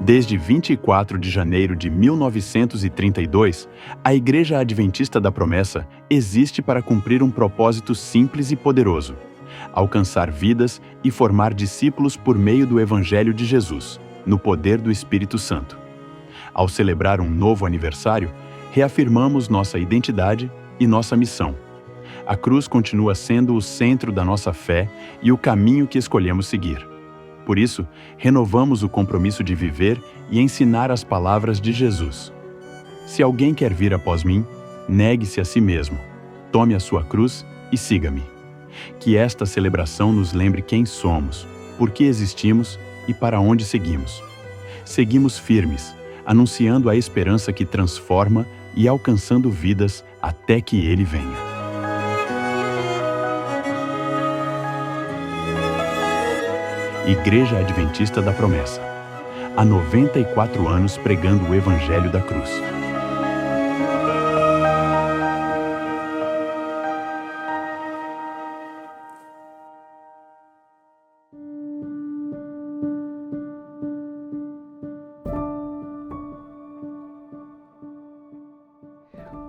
Desde 24 de janeiro de 1932, a Igreja Adventista da Promessa existe para cumprir um propósito simples e poderoso: alcançar vidas e formar discípulos por meio do Evangelho de Jesus, no poder do Espírito Santo. Ao celebrar um novo aniversário, reafirmamos nossa identidade e nossa missão. A cruz continua sendo o centro da nossa fé e o caminho que escolhemos seguir. Por isso, renovamos o compromisso de viver e ensinar as palavras de Jesus. Se alguém quer vir após mim, negue-se a si mesmo, tome a sua cruz e siga-me. Que esta celebração nos lembre quem somos, por que existimos e para onde seguimos. Seguimos firmes, anunciando a esperança que transforma e alcançando vidas até que Ele venha. Igreja Adventista da Promessa. Há 94 anos pregando o Evangelho da Cruz.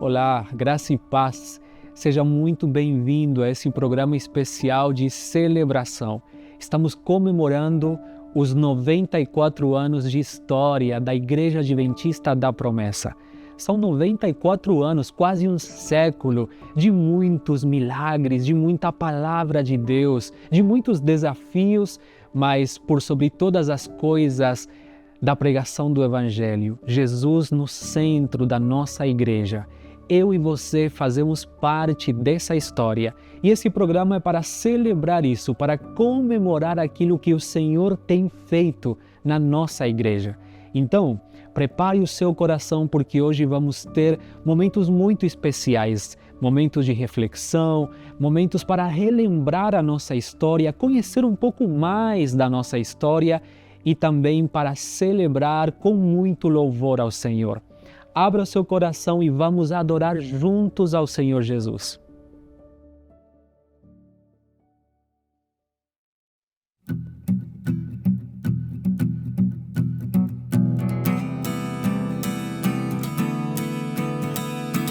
Olá, graça e paz. Seja muito bem-vindo a esse programa especial de celebração. Estamos comemorando os 94 anos de história da Igreja Adventista da Promessa. São 94 anos, quase um século, de muitos milagres, de muita palavra de Deus, de muitos desafios, mas por sobre todas as coisas, da pregação do Evangelho. Jesus no centro da nossa igreja. Eu e você fazemos parte dessa história e esse programa é para celebrar isso, para comemorar aquilo que o Senhor tem feito na nossa igreja. Então, prepare o seu coração porque hoje vamos ter momentos muito especiais, momentos de reflexão, momentos para relembrar a nossa história, conhecer um pouco mais da nossa história e também para celebrar com muito louvor ao Senhor. Abra seu coração e vamos adorar juntos ao Senhor Jesus.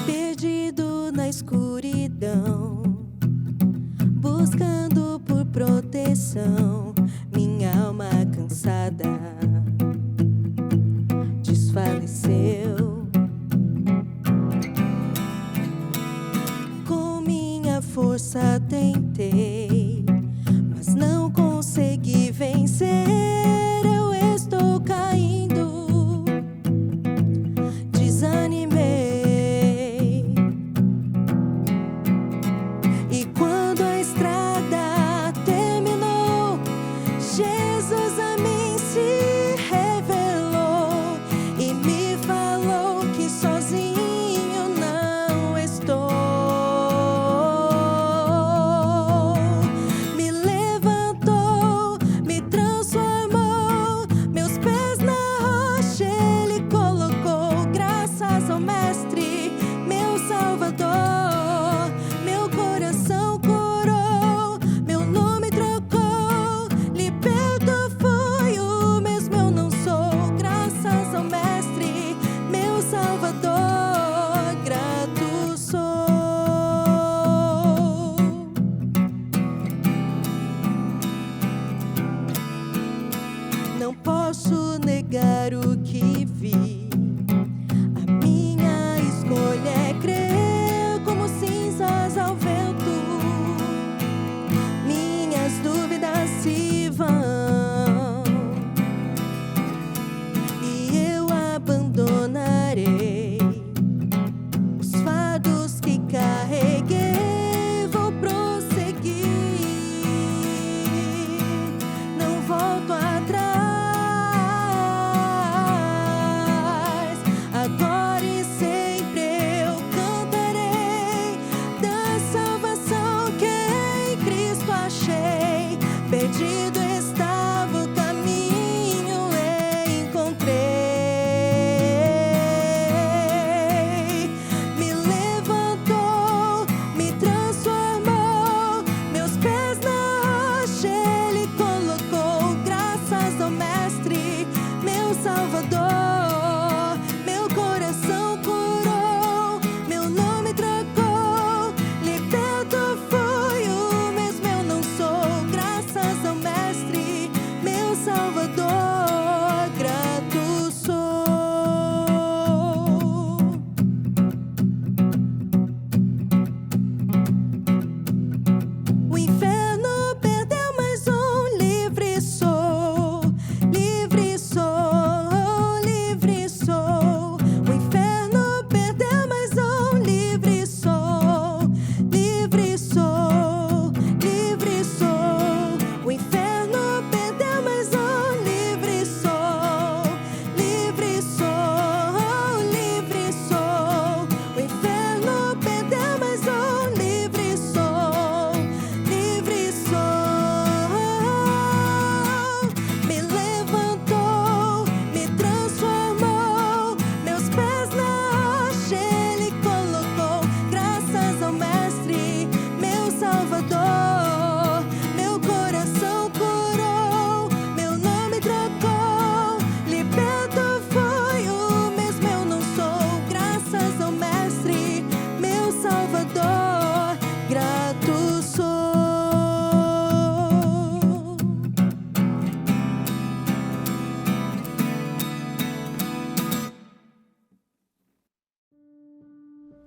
Perdido na escuridão, buscando por proteção, minha alma cansada desfaleceu. Força tentei, mas não consegui vencer. Eu estou caindo, desanimei. E quando a estrada terminou, Jesus a mim se revelou e me falou que sozinho não estou. Não posso negar o que vi. A minha escolha é crer como cinzas ao vento. Minhas dúvidas se vão e eu abandonarei os fardos que carreguei. Vou prosseguir, não volto atrás. Agora e sempre eu cantarei da salvação que em Cristo achei. Perdido estava o caminho, encontrei. Me levantou, me transformou, meus pés na rocha Ele colocou. Graças ao Mestre, meu Salvador.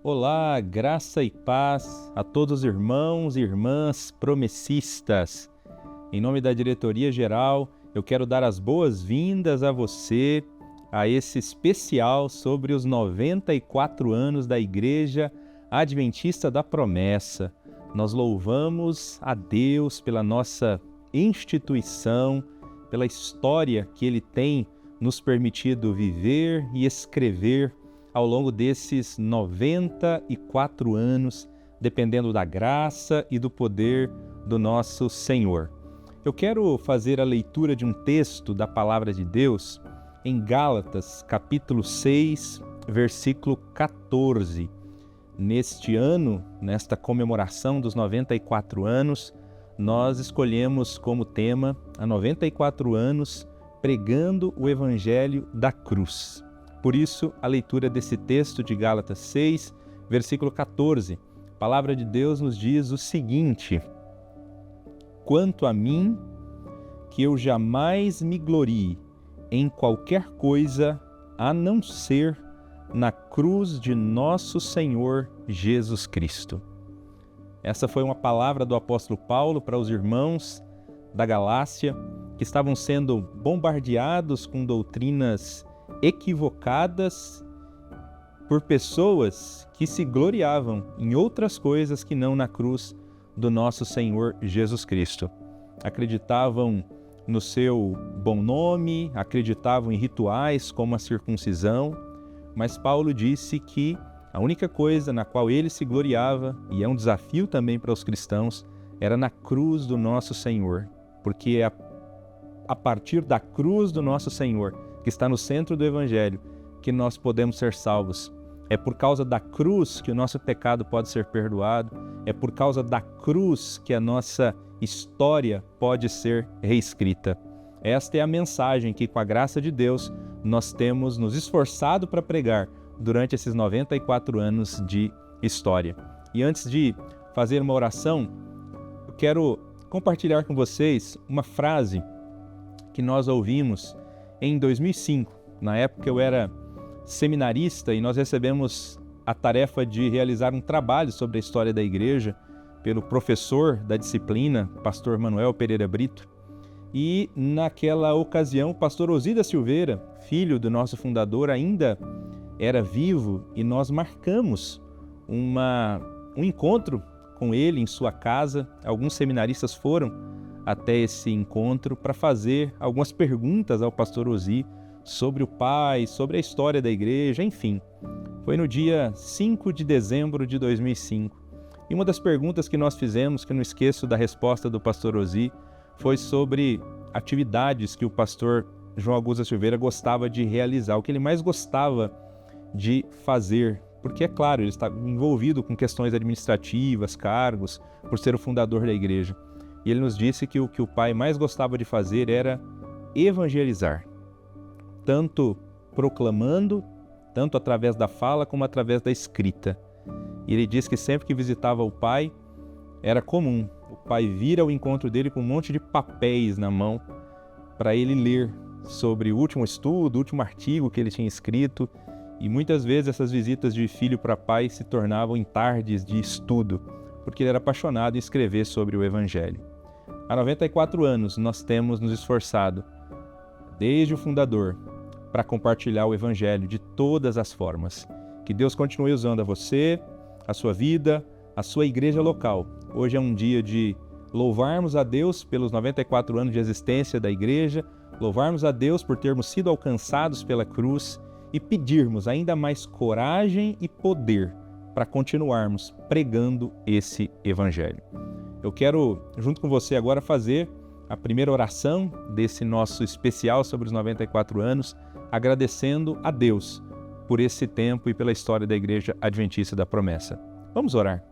Olá, graça e paz a todos os irmãos e irmãs promessistas. Em nome da diretoria geral, eu quero dar as boas-vindas a você a esse especial sobre os 94 anos da Igreja Adventista da Promessa. Nós louvamos a Deus pela nossa instituição, pela história que Ele tem nos permitido viver e escrever ao longo desses 94 anos, dependendo da graça e do poder do nosso Senhor. Eu quero fazer a leitura de um texto da Palavra de Deus em Gálatas, capítulo 6, versículo 14. Neste ano, nesta comemoração dos 94 anos, nós escolhemos como tema há 94 anos pregando o Evangelho da Cruz. Por isso, a leitura desse texto de Gálatas 6, versículo 14. A palavra de Deus nos diz o seguinte: quanto a mim, que eu jamais me glorie em qualquer coisa a não ser na cruz de nosso Senhor Jesus Cristo. Essa foi uma palavra do apóstolo Paulo para os irmãos da Galácia que estavam sendo bombardeados com doutrinas equivocadas por pessoas que se gloriavam em outras coisas que não na cruz do nosso Senhor Jesus Cristo. Acreditavam no seu bom nome, acreditavam em rituais como a circuncisão, mas Paulo disse que a única coisa na qual ele se gloriava, e é um desafio também para os cristãos, era na cruz do nosso Senhor, porque é a partir da cruz do nosso Senhor, que está no centro do Evangelho, que nós podemos ser salvos. É por causa da cruz que o nosso pecado pode ser perdoado, é por causa da cruz que a nossa história pode ser reescrita. Esta é a mensagem que, com a graça de Deus, nós temos nos esforçado para pregar durante esses 94 anos de história. E antes de fazer uma oração, eu quero compartilhar com vocês uma frase que nós ouvimos em 2005. Na época eu era seminarista e nós recebemos a tarefa de realizar um trabalho sobre a história da igreja pelo professor da disciplina, pastor Manuel Pereira Brito. E naquela ocasião o pastor Ozzy da Silveira, filho do nosso fundador, ainda era vivo e nós marcamos um encontro com ele em sua casa. Alguns seminaristas foram até esse encontro para fazer algumas perguntas ao pastor Ozzy sobre o pai, sobre a história da igreja, enfim. Foi no dia 5 de dezembro de 2005. E uma das perguntas que nós fizemos, que eu não esqueço da resposta do pastor Ozzy, foi sobre atividades que o pastor João Augusto da Silveira gostava de realizar, o que ele mais gostava de fazer, porque é claro, ele está envolvido com questões administrativas, cargos, por ser o fundador da igreja. E ele nos disse que o que o pai mais gostava de fazer era evangelizar, tanto proclamando, tanto através da fala como através da escrita. E ele disse que sempre que visitava o pai, era comum o pai vir ao encontro dele com um monte de papéis na mão para ele ler sobre o último estudo, o último artigo que ele tinha escrito. E muitas vezes essas visitas de filho para pai se tornavam em tardes de estudo, porque ele era apaixonado em escrever sobre o Evangelho. Há 94 anos nós temos nos esforçado, desde o fundador, para compartilhar o Evangelho de todas as formas. Que Deus continue usando a você, a sua vida, a sua igreja local. Hoje é um dia de louvarmos a Deus pelos 94 anos de existência da igreja, louvarmos a Deus por termos sido alcançados pela cruz e pedirmos ainda mais coragem e poder para continuarmos pregando esse Evangelho. Eu quero, junto com você agora, fazer a primeira oração desse nosso especial sobre os 94 anos, agradecendo a Deus por esse tempo e pela história da Igreja Adventista da Promessa. Vamos orar.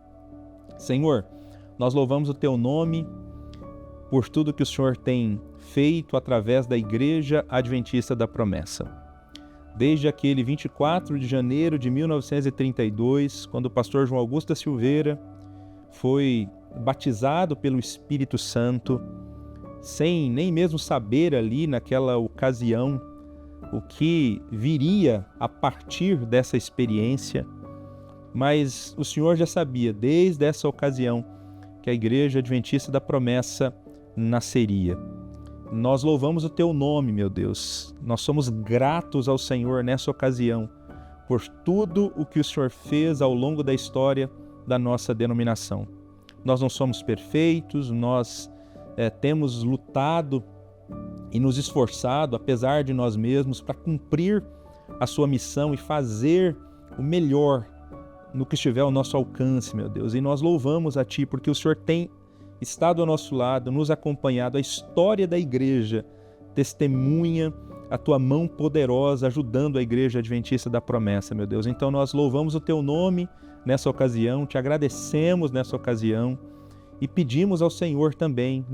Senhor, nós louvamos o Teu nome por tudo que o Senhor tem feito através da Igreja Adventista da Promessa. Desde aquele 24 de janeiro de 1932, quando o pastor João Augusto da Silveira foi batizado pelo Espírito Santo, sem nem mesmo saber ali naquela ocasião o que viria a partir dessa experiência, mas o Senhor já sabia, desde essa ocasião, que a Igreja Adventista da Promessa nasceria. Nós louvamos o Teu nome, meu Deus. Nós somos gratos ao Senhor nessa ocasião, por tudo o que o Senhor fez ao longo da história da nossa denominação. Nós não somos perfeitos, nós temos lutado e nos esforçado, apesar de nós mesmos, para cumprir a Sua missão e fazer o melhor no que estiver ao nosso alcance, meu Deus. E nós louvamos a Ti, porque o Senhor tem estado ao nosso lado, nos acompanhado. A história da igreja testemunha a Tua mão poderosa ajudando a Igreja Adventista da Promessa, meu Deus. Então nós louvamos o Teu nome nessa ocasião, Te agradecemos nessa ocasião e pedimos ao Senhor também,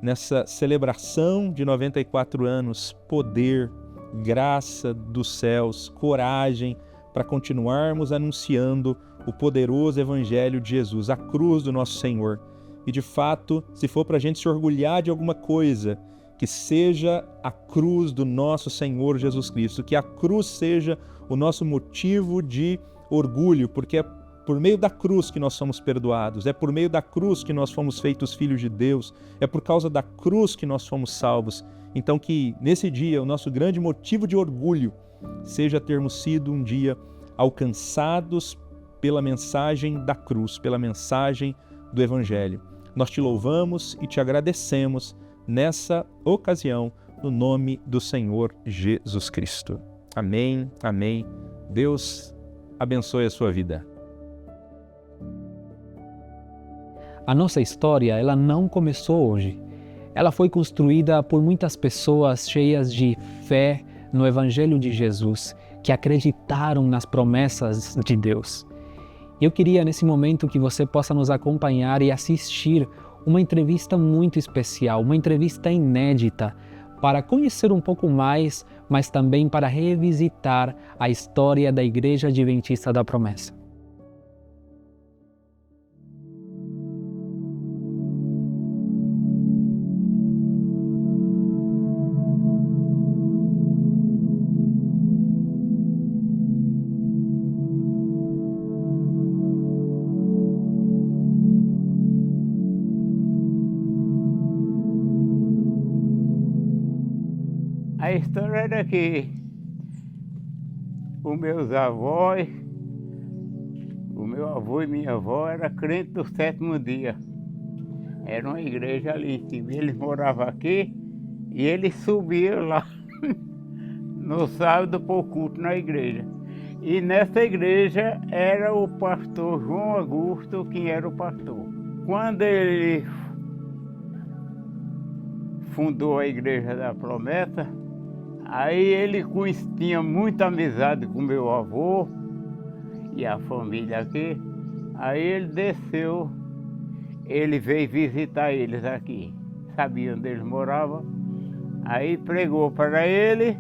nessa celebração de 94 anos, poder, graça dos céus, coragem para continuarmos anunciando o poderoso Evangelho de Jesus, a cruz do nosso Senhor. E de fato, se for para a gente se orgulhar de alguma coisa, que seja a cruz do nosso Senhor Jesus Cristo, que a cruz seja o nosso motivo de orgulho, porque é por meio da cruz que nós somos perdoados, é por meio da cruz que nós fomos feitos filhos de Deus, é por causa da cruz que nós fomos salvos. Então que nesse dia o nosso grande motivo de orgulho seja termos sido um dia alcançados pela mensagem da cruz, pela mensagem do Evangelho. Nós Te louvamos e Te agradecemos nessa ocasião, no nome do Senhor Jesus Cristo. Amém, amém. Deus abençoe a sua vida. A nossa história, ela não começou hoje. Ela foi construída por muitas pessoas cheias de fé no Evangelho de Jesus, que acreditaram nas promessas de Deus. Eu queria, nesse momento, que você possa nos acompanhar e assistir uma entrevista muito especial, uma entrevista inédita, para conhecer um pouco mais, mas também para revisitar a história da Igreja Adventista da Promessa. A história era que os meus avós, o meu avô e minha avó eram crentes do sétimo dia. Era uma igreja ali em cima. Eles moravam aqui e eles subiam lá no sábado para o culto na igreja. E nessa igreja era o pastor João Augusto quem era o pastor. Quando ele fundou a Igreja da Promessa, aí ele tinha muita amizade com meu avô e a família aqui. Aí ele desceu, ele veio visitar eles aqui. Sabia onde eles moravam. Aí pregou para ele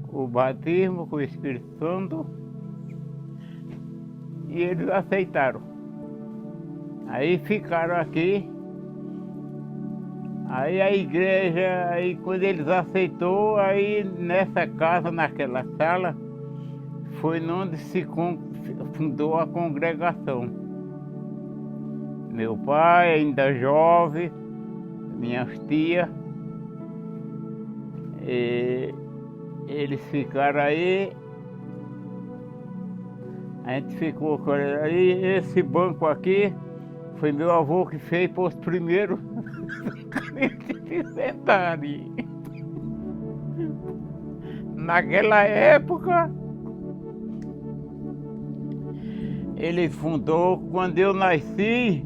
o batismo com o Espírito Santo e eles aceitaram. Aí ficaram aqui. Aí a igreja, aí quando eles aceitou, aí nessa casa, naquela sala, foi onde se fundou a congregação. Meu pai, ainda jovem, minhas tias, eles ficaram aí, a gente ficou com ele aí, esse banco aqui, foi meu avô que fez para os primeiros se sentarem. Naquela época, ele fundou, quando eu nasci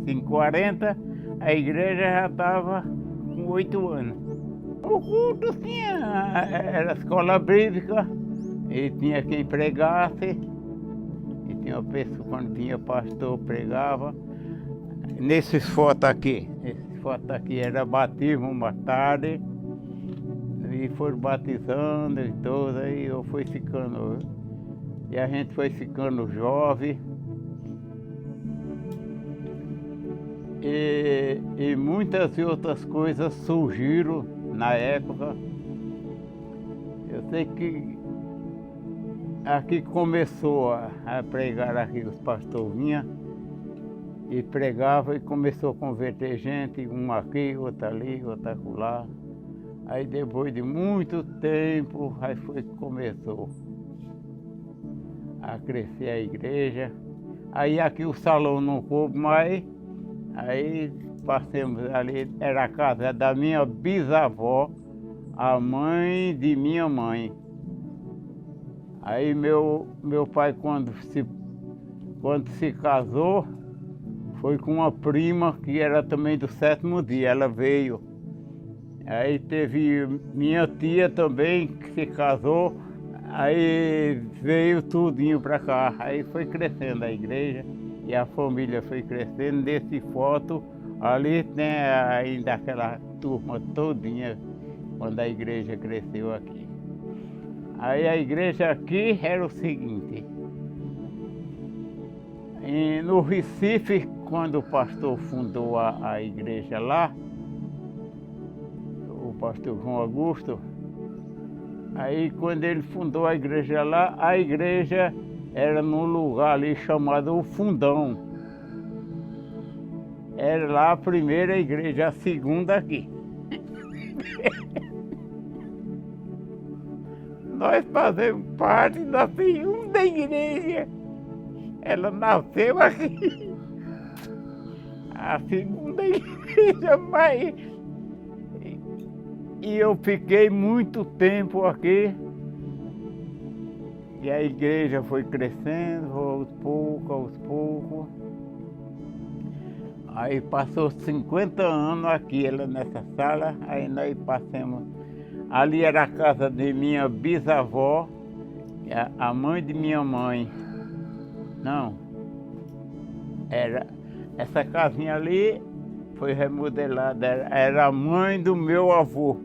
em 40, a igreja já estava com 8 anos. O culto era escola bíblica, e tinha quem pregasse, e tinha uma pessoa, quando tinha pastor, pregava. Nesses fotos aqui era batismo mais tarde, e foram batizando e tudo, aí eu fui ficando, e a gente foi ficando jovem, e muitas outras coisas surgiram na época. Eu sei que aqui começou a pregar aqui, os pastores vinham e pregavam e começou a converter gente, um aqui, outro ali, outro acolá. Aí depois de muito tempo, aí foi que começou a crescer a igreja. Aí aqui o salão não coube mais, aí passamos ali, era a casa da minha bisavó, a mãe de minha mãe. Aí meu pai, quando se casou, foi com uma prima que era também do 7º dia, ela veio. Aí teve minha tia também, que se casou, aí veio tudinho para cá. Aí foi crescendo a igreja e a família foi crescendo. Nesse foto, ali tem ainda aquela turma todinha, quando a igreja cresceu aqui. Aí a igreja aqui era o seguinte, no Recife, quando o pastor fundou a igreja lá, o pastor João Augusto, aí quando ele fundou a igreja lá, a igreja era num lugar ali chamado o Fundão. Era lá a primeira igreja, a segunda aqui. Nós fazemos parte da segunda igreja. Ela nasceu aqui. A segunda igreja, mas... E eu fiquei muito tempo aqui. E a igreja foi crescendo, aos poucos. Aí passou 50 anos aqui, ela nessa sala, aí nós passamos. Ali era a casa de minha bisavó, a mãe de minha mãe. Não, era essa casinha ali foi remodelada, era a mãe do meu avô,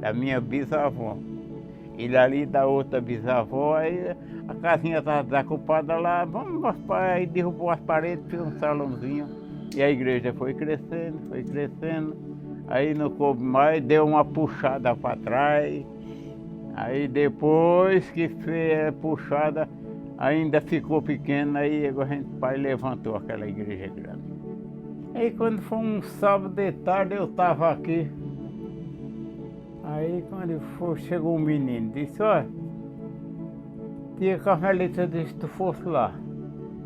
da minha bisavó. E ali da outra bisavó, aí a casinha estava desocupada lá, aí derrubou as paredes, fez um salãozinho. E a igreja foi crescendo. Aí não coube mais, deu uma puxada para trás. Aí depois que fez a puxada, ainda ficou pequena, aí a gente pai levantou aquela igreja grande. Aí quando foi um sábado de tarde, eu estava aqui. Aí quando chegou um menino, disse, olha, tia Carmelita disse que tu fosse lá.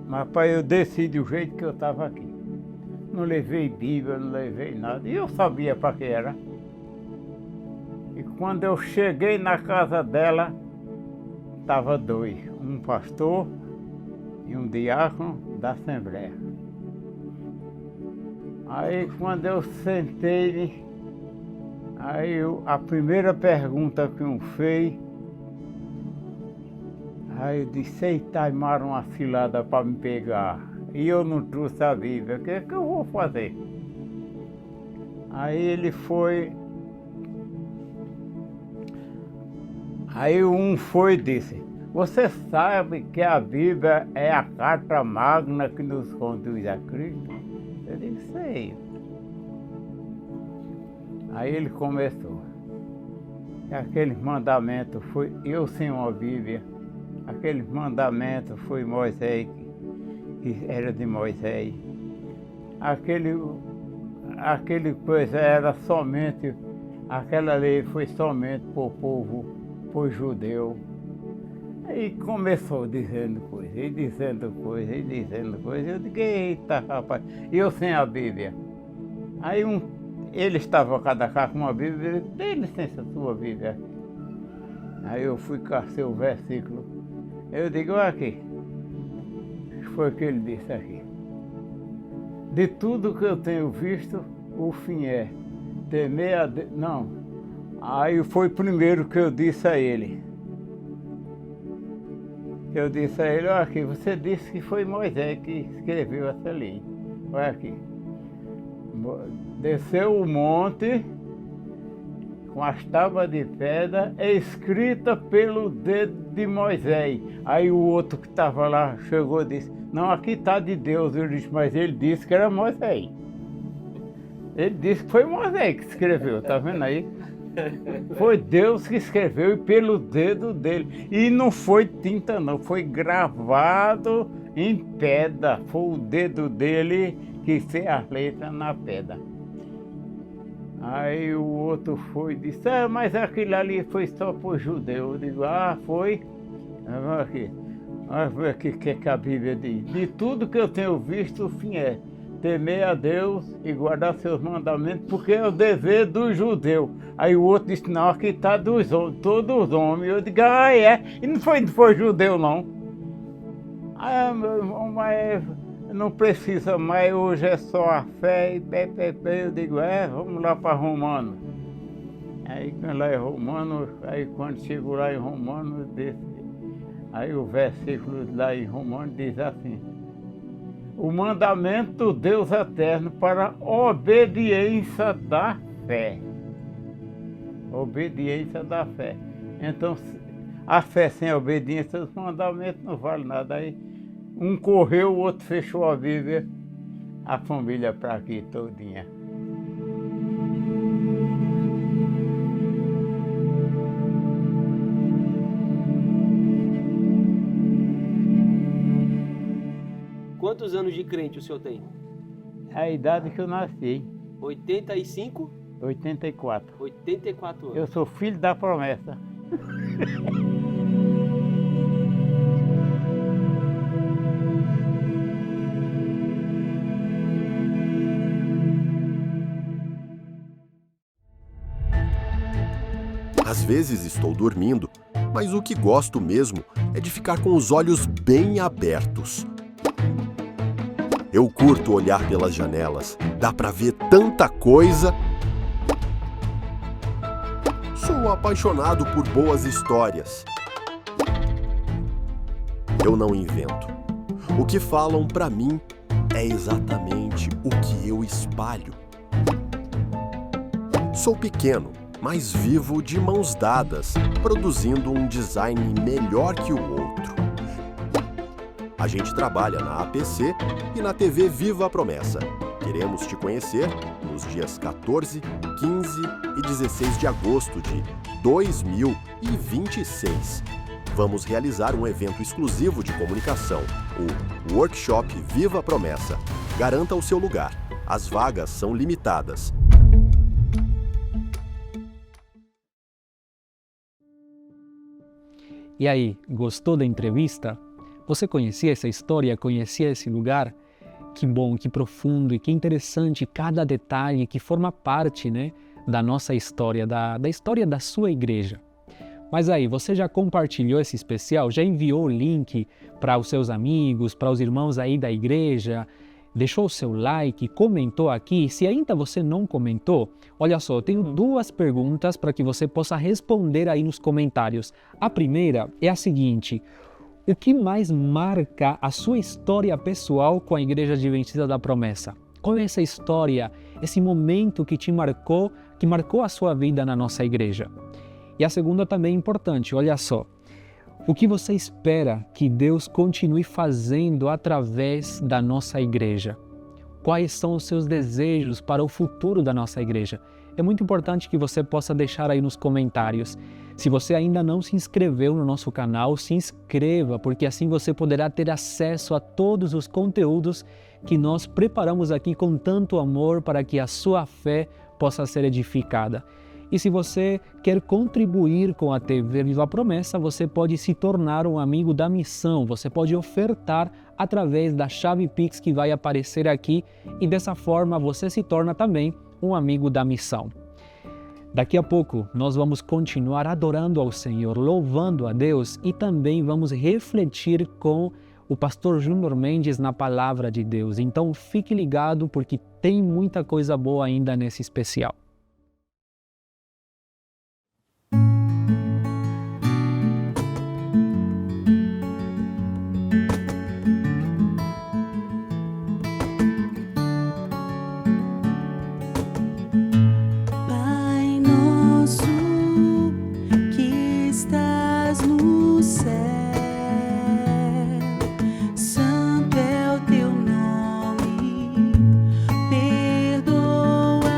Mas pai, eu desci do jeito que eu estava aqui. Não levei Bíblia, não levei nada. E eu sabia para que era. E quando eu cheguei na casa dela, estava dois. Um pastor e um diácono da Assembleia. Aí quando eu sentei, a primeira pergunta que um fez, aí eu disse, eita, armaram uma cilada para me pegar. E eu não trouxe a Bíblia, o que é que eu vou fazer? Aí ele foi... Aí um foi e disse, você sabe que a Bíblia é a carta magna que nos conduz a Cristo? Eu disse, sei. Aí ele começou. Aquele mandamento foi eu sem uma Bíblia. Aquele mandamento foi Moisés, que era de Moisés. Aquele coisa era somente, aquela lei foi somente para o povo, para o judeu. Aí começou dizendo coisa, e dizendo coisa. Eu digo, eita rapaz, e eu sem a Bíblia. Aí ele estava cada cá com uma Bíblia, ele disse, dê licença a sua Bíblia. Aí eu fui caçar o versículo. Eu digo, olha aqui. Foi o que ele disse aqui. De tudo que eu tenho visto, o fim é temer a Deus. Não. Aí foi o primeiro que eu disse a ele. Eu disse a ele, olha aqui, você disse que foi Moisés que escreveu essa lei. Olha aqui. Desceu o monte com as tábuas de pedra escrita pelo dedo de Moisés. Aí o outro que estava lá chegou e disse, não, aqui está de Deus. Eu disse, mas ele disse que era Moisés. Ele disse que foi Moisés que escreveu, tá vendo aí? Foi Deus que escreveu e pelo dedo dele. E não foi tinta não, foi gravado em pedra. Foi o dedo dele que fez as letras na pedra. Aí o outro foi e disse, mas aquilo ali foi só para o judeu. Eu digo, foi? Vamos aqui. Vamos ver o que a Bíblia diz. De tudo que eu tenho visto, o fim é temer a Deus e guardar seus mandamentos, porque é o dever do judeu. Aí o outro disse, não, aqui está dos homens, todos os homens. Eu digo, é. E não foi judeu, não. Meu irmão, mas não precisa mais, hoje é só a fé e eu digo, vamos lá para Romano. Aí lá em Romano, aí quando chego lá em Romano, aí o versículo lá em Romano diz assim, o mandamento do Deus eterno para a obediência da fé. Obediência da fé. Então, a fé sem a obediência dos mandamentos não vale nada. Aí um correu, o outro fechou a Bíblia, a família para aqui todinha. Quantos anos de crente o senhor tem? É a idade que eu nasci, 85? 84. 84 anos. Eu sou filho da promessa. Às vezes estou dormindo, mas o que gosto mesmo é de ficar com os olhos bem abertos. Eu curto olhar pelas janelas, dá pra ver tanta coisa. Sou apaixonado por boas histórias. Eu não invento. O que falam pra mim é exatamente o que eu espalho. Sou pequeno, mas vivo de mãos dadas, produzindo um design melhor que o outro. A gente trabalha na APC e na TV Viva a Promessa. Queremos te conhecer nos dias 14, 15 e 16 de agosto de 2026. Vamos realizar um evento exclusivo de comunicação, o Workshop Viva a Promessa. Garanta o seu lugar. As vagas são limitadas. E aí, gostou da entrevista? Você conhecia essa história? Conhecia esse lugar? Que bom, que profundo e que interessante cada detalhe que forma parte, da nossa história, da história da sua igreja. Mas aí, você já compartilhou esse especial? Já enviou o link para os seus amigos, para os irmãos aí da igreja? Deixou o seu like, comentou aqui? Se ainda você não comentou, olha só, eu tenho duas perguntas para que você possa responder aí nos comentários. A primeira é a seguinte: o que mais marca a sua história pessoal com a Igreja Adventista da Promessa? Qual é essa história, esse momento que te marcou, que marcou a sua vida na nossa igreja? E a segunda também é importante, olha só. O que você espera que Deus continue fazendo através da nossa igreja? Quais são os seus desejos para o futuro da nossa igreja? É muito importante que você possa deixar aí nos comentários. Se você ainda não se inscreveu no nosso canal, se inscreva, porque assim você poderá ter acesso a todos os conteúdos que nós preparamos aqui com tanto amor para que a sua fé possa ser edificada. E se você quer contribuir com a TV Viva a Promessa, você pode se tornar um amigo da missão, você pode ofertar através da chave Pix que vai aparecer aqui e dessa forma você se torna também um amigo da missão. Daqui a pouco nós vamos continuar adorando ao Senhor, louvando a Deus e também vamos refletir com o pastor Júnior Mendes na Palavra de Deus. Então fique ligado porque tem muita coisa boa ainda nesse especial. Pai nosso que estás no céu, santo é o teu nome, perdoa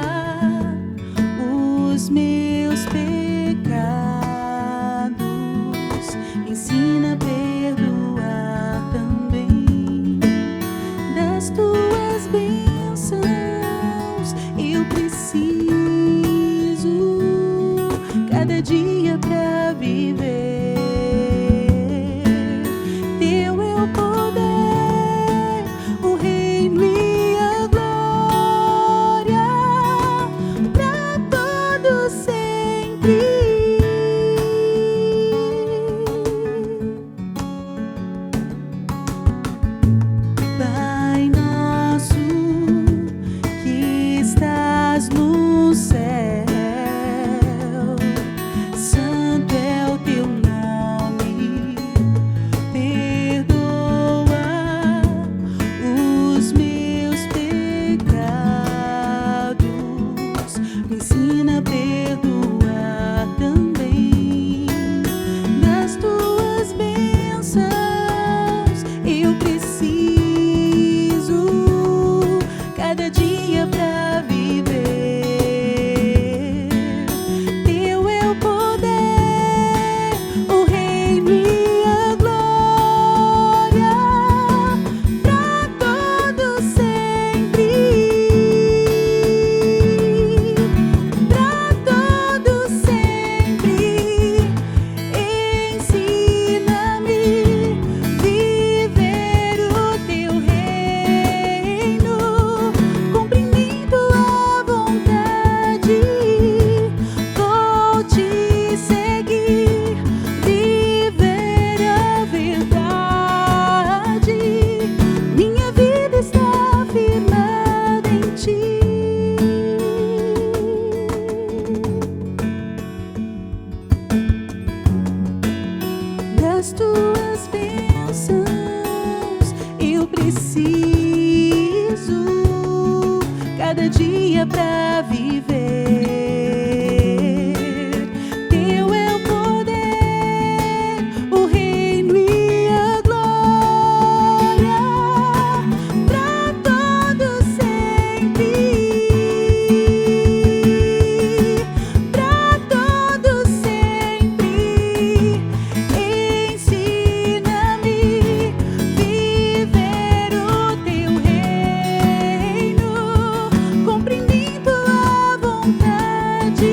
cada dia pra viver. Teu é o poder, o reino e a glória pra todos sempre, pra todos sempre. Ensina-me viver o teu reino, compreendendo a vontade.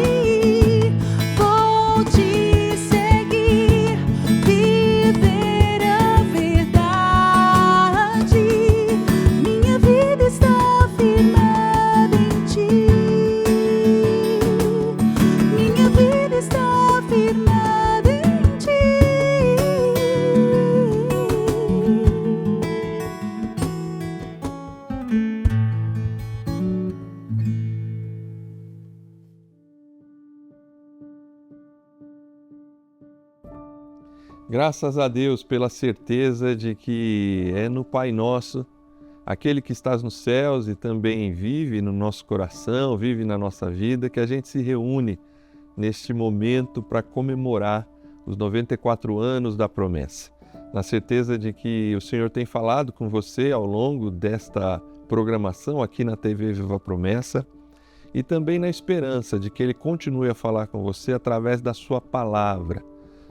Vou te seguir, viver a verdade. Minha vida está firmada em ti. Minha vida está firmada em ti. Graças a Deus pela certeza de que é no Pai Nosso, aquele que estás nos céus e também vive no nosso coração, vive na nossa vida, que a gente se reúne neste momento para comemorar os 94 anos da promessa. Na certeza de que o Senhor tem falado com você ao longo desta programação aqui na TV Viva a Promessa, e também na esperança de que Ele continue a falar com você através da sua palavra.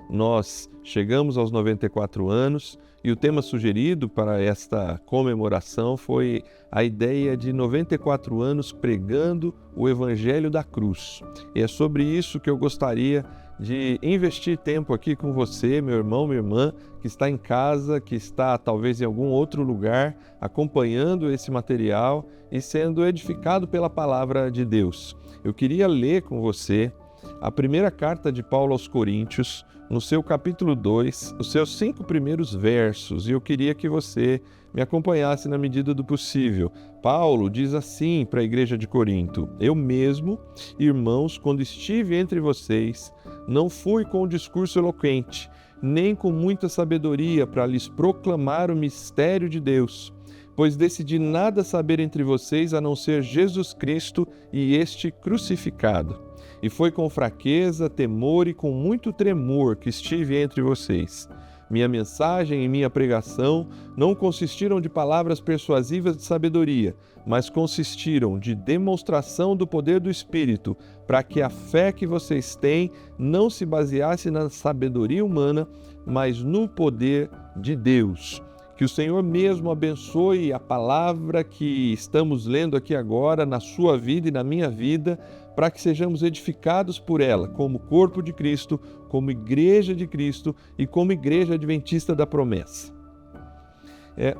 Nós chegamos aos 94 anos e o tema sugerido para esta comemoração foi a ideia de 94 anos pregando o Evangelho da Cruz. E é sobre isso que eu gostaria de investir tempo aqui com você, meu irmão, minha irmã, que está em casa, que está talvez em algum outro lugar, acompanhando esse material e sendo edificado pela palavra de Deus. Eu queria ler com você a primeira carta de Paulo aos Coríntios, no seu capítulo 2, os seus 5 primeiros versos, e eu queria que você me acompanhasse na medida do possível. Paulo diz assim para a igreja de Corinto: eu mesmo, irmãos, quando estive entre vocês, não fui com um discurso eloquente, nem com muita sabedoria para lhes proclamar o mistério de Deus, pois decidi nada saber entre vocês a não ser Jesus Cristo e este crucificado. E foi com fraqueza, temor e com muito tremor que estive entre vocês. Minha mensagem e minha pregação não consistiram de palavras persuasivas de sabedoria, mas consistiram de demonstração do poder do Espírito, para que a fé que vocês têm não se baseasse na sabedoria humana, mas no poder de Deus. Que o Senhor mesmo abençoe a palavra que estamos lendo aqui agora na sua vida e na minha vida, para que sejamos edificados por ela, como corpo de Cristo, como igreja de Cristo e como igreja adventista da promessa.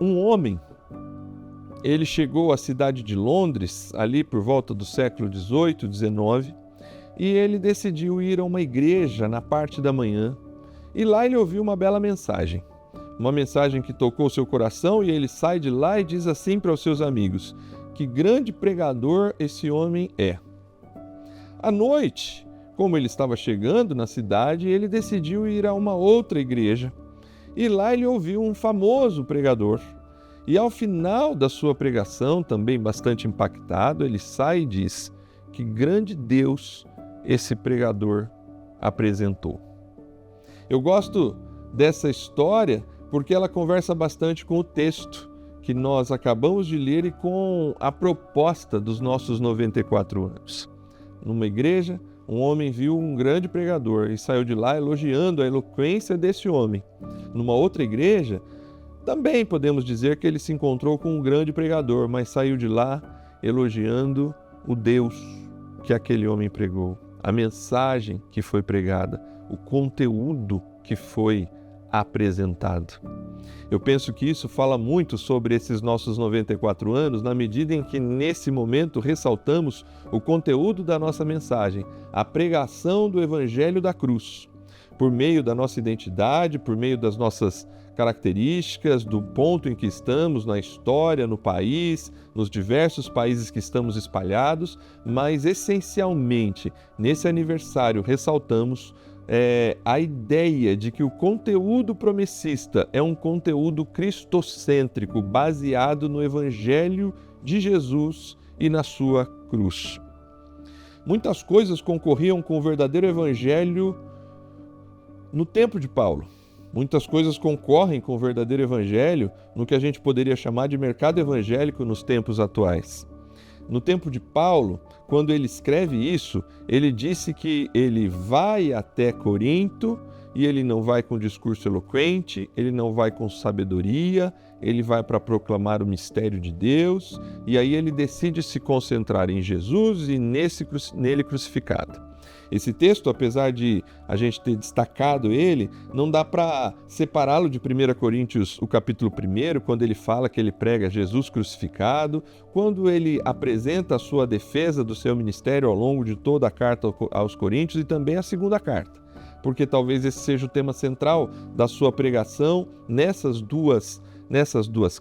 Um homem, ele chegou à cidade de Londres, ali por volta do século XVIII, XIX, e ele decidiu ir a uma igreja na parte da manhã, e lá ele ouviu uma bela mensagem. Uma mensagem que tocou seu coração, e ele sai de lá e diz assim para os seus amigos: que grande pregador esse homem é. À noite, como ele estava chegando na cidade, ele decidiu ir a uma outra igreja. E lá ele ouviu um famoso pregador. E ao final da sua pregação, também bastante impactado, ele sai e diz: que grande Deus esse pregador apresentou. Eu gosto dessa história porque ela conversa bastante com o texto que nós acabamos de ler e com a proposta dos nossos 94 anos. Numa igreja, um homem viu um grande pregador e saiu de lá elogiando a eloquência desse homem. Numa outra igreja, também podemos dizer que ele se encontrou com um grande pregador, mas saiu de lá elogiando o Deus que aquele homem pregou, a mensagem que foi pregada, o conteúdo que foi apresentado. Eu penso que isso fala muito sobre esses nossos 94 anos, na medida em que nesse momento ressaltamos o conteúdo da nossa mensagem, a pregação do Evangelho da Cruz, por meio da nossa identidade, por meio das nossas características, do ponto em que estamos na história, no país, nos diversos países que estamos espalhados, mas essencialmente nesse aniversário ressaltamos a ideia de que o conteúdo promessista é um conteúdo cristocêntrico, baseado no Evangelho de Jesus e na sua cruz. Muitas coisas concorriam com o verdadeiro evangelho no tempo de Paulo. Muitas coisas concorrem com o verdadeiro evangelho no que a gente poderia chamar de mercado evangélico nos tempos atuais. No tempo de Paulo, quando ele escreve isso, ele disse que ele vai até Corinto e ele não vai com discurso eloquente, ele não vai com sabedoria, ele vai para proclamar o mistério de Deus, e aí ele decide se concentrar em Jesus e nele crucificado. Esse texto, apesar de a gente ter destacado ele, não dá para separá-lo de 1 Coríntios, o capítulo 1, quando ele fala que ele prega Jesus crucificado, quando ele apresenta a sua defesa do seu ministério ao longo de toda a carta aos Coríntios e também a segunda carta, porque talvez esse seja o tema central da sua pregação nessas duas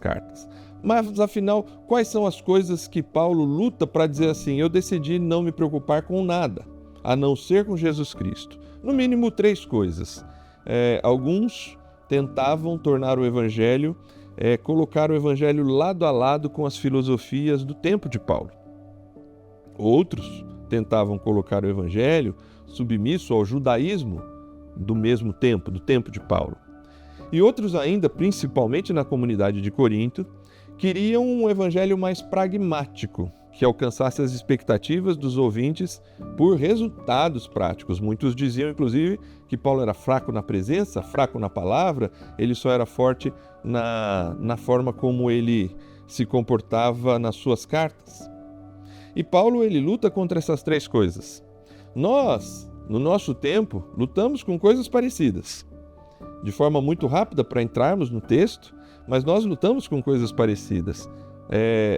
cartas. Mas, afinal, quais são as coisas que Paulo luta para dizer assim: eu decidi não me preocupar com nada, a não ser com Jesus Cristo? No mínimo 3 coisas. Alguns tentavam tornar o Evangelho, colocar o Evangelho lado a lado com as filosofias do tempo de Paulo. Outros tentavam colocar o Evangelho submisso ao judaísmo do mesmo tempo, do tempo de Paulo. E outros ainda, principalmente na comunidade de Corinto, queriam um evangelho mais pragmático, que alcançasse as expectativas dos ouvintes por resultados práticos. Muitos diziam, inclusive, que Paulo era fraco na presença, fraco na palavra, ele só era forte na forma como ele se comportava nas suas cartas. E Paulo, ele luta contra essas 3 coisas. Nós, no nosso tempo, lutamos com coisas parecidas. De forma muito rápida para entrarmos no texto, mas nós lutamos com coisas parecidas.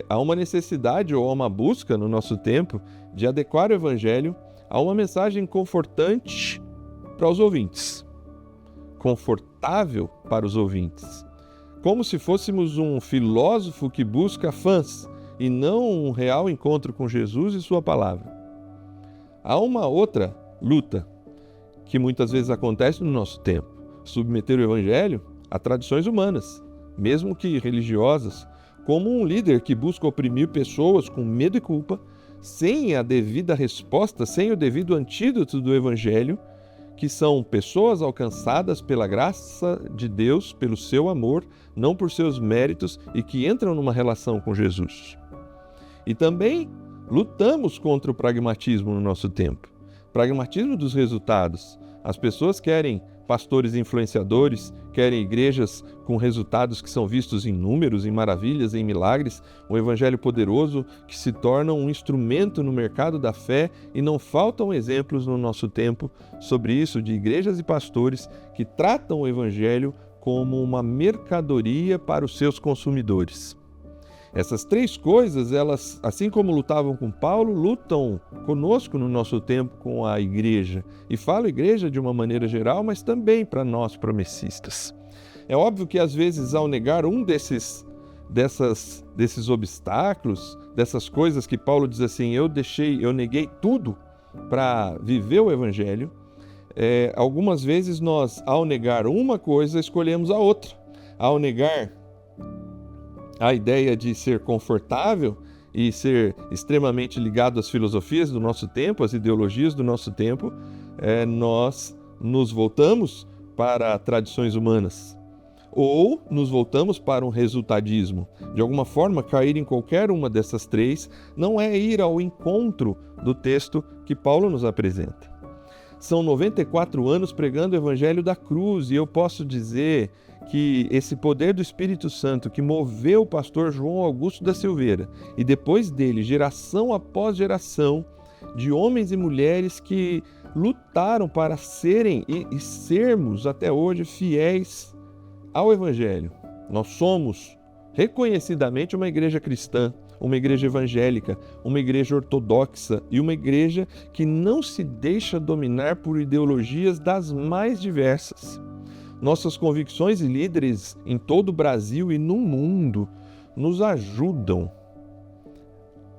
Há uma necessidade ou há uma busca no nosso tempo de adequar o Evangelho a uma mensagem confortante para os ouvintes, confortável para os ouvintes, como se fôssemos um filósofo que busca fãs e não um real encontro com Jesus e sua palavra. Há uma outra luta que muitas vezes acontece no nosso tempo: submeter o Evangelho a tradições humanas, mesmo que religiosas, como um líder que busca oprimir pessoas com medo e culpa, sem a devida resposta, sem o devido antídoto do Evangelho, que são pessoas alcançadas pela graça de Deus, pelo seu amor, não por seus méritos, e que entram numa relação com Jesus. E também lutamos contra o pragmatismo no nosso tempo. Pragmatismo dos resultados. As pessoas querem pastores influenciadores, querem igrejas com resultados que são vistos em números, em maravilhas, em milagres, um evangelho poderoso que se torna um instrumento no mercado da fé, e não faltam exemplos no nosso tempo sobre isso, de igrejas e pastores que tratam o evangelho como uma mercadoria para os seus consumidores. Essas 3 coisas, elas, assim como lutavam com Paulo, lutam conosco no nosso tempo com a igreja. E falo igreja de uma maneira geral, mas também para nós promessistas. É óbvio que às vezes, ao negar um desses obstáculos, dessas coisas que Paulo diz assim: eu neguei tudo para viver o evangelho, algumas vezes nós, ao negar uma coisa, escolhemos a outra. Ao negar a ideia de ser confortável e ser extremamente ligado às filosofias do nosso tempo, às ideologias do nosso tempo, nós nos voltamos para tradições humanas ou nos voltamos para um resultadismo. De alguma forma, cair em qualquer uma dessas 3 não é ir ao encontro do texto que Paulo nos apresenta. São 94 anos pregando o evangelho da cruz, e eu posso dizer que esse poder do Espírito Santo que moveu o pastor João Augusto da Silveira, e depois dele, geração após geração de homens e mulheres que lutaram para serem e sermos até hoje fiéis ao Evangelho. Nós somos reconhecidamente uma igreja cristã, uma igreja evangélica, uma igreja ortodoxa e uma igreja que não se deixa dominar por ideologias das mais diversas. Nossas convicções e líderes em todo o Brasil e no mundo nos ajudam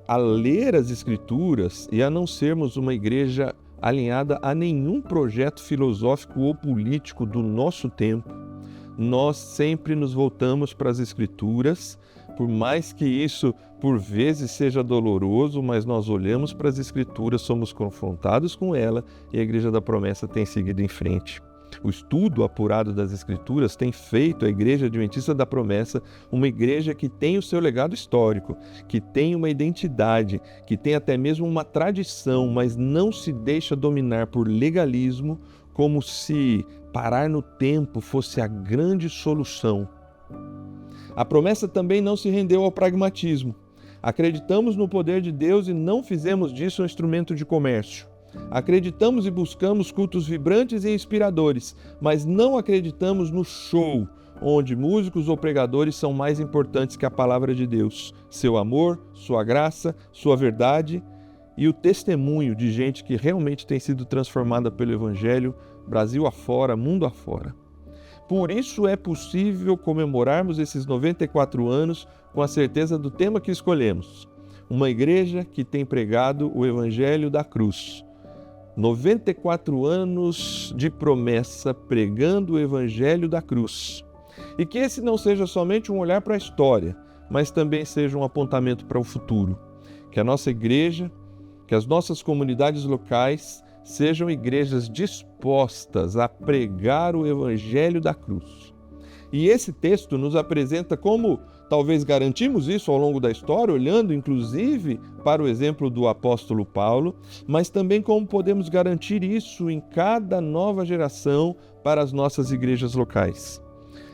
a ler as Escrituras e a não sermos uma igreja alinhada a nenhum projeto filosófico ou político do nosso tempo. Nós sempre nos voltamos para as Escrituras Por mais que isso, por vezes, seja doloroso, mas nós olhamos para as Escrituras, somos confrontados com ela e a Igreja da Promessa tem seguido em frente. O estudo apurado das Escrituras tem feito a Igreja Adventista da Promessa uma igreja que tem o seu legado histórico, que tem uma identidade, que tem até mesmo uma tradição, mas não se deixa dominar por legalismo, como se parar no tempo fosse a grande solução. A promessa também não se rendeu ao pragmatismo. Acreditamos no poder de Deus e não fizemos disso um instrumento de comércio. Acreditamos e buscamos cultos vibrantes e inspiradores, mas não acreditamos no show, onde músicos ou pregadores são mais importantes que a palavra de Deus, seu amor, sua graça, sua verdade e o testemunho de gente que realmente tem sido transformada pelo Evangelho, Brasil afora, mundo afora. Por isso é possível comemorarmos esses 94 anos com a certeza do tema que escolhemos. Uma igreja que tem pregado o Evangelho da cruz. 94 anos de promessa pregando o Evangelho da cruz. E que esse não seja somente um olhar para a história, mas também seja um apontamento para o futuro. Que a nossa igreja, que as nossas comunidades locais sejam igrejas dispostas a pregar o Evangelho da cruz. E esse texto nos apresenta como talvez garantimos isso ao longo da história, olhando inclusive para o exemplo do apóstolo Paulo, mas também como podemos garantir isso em cada nova geração para as nossas igrejas locais.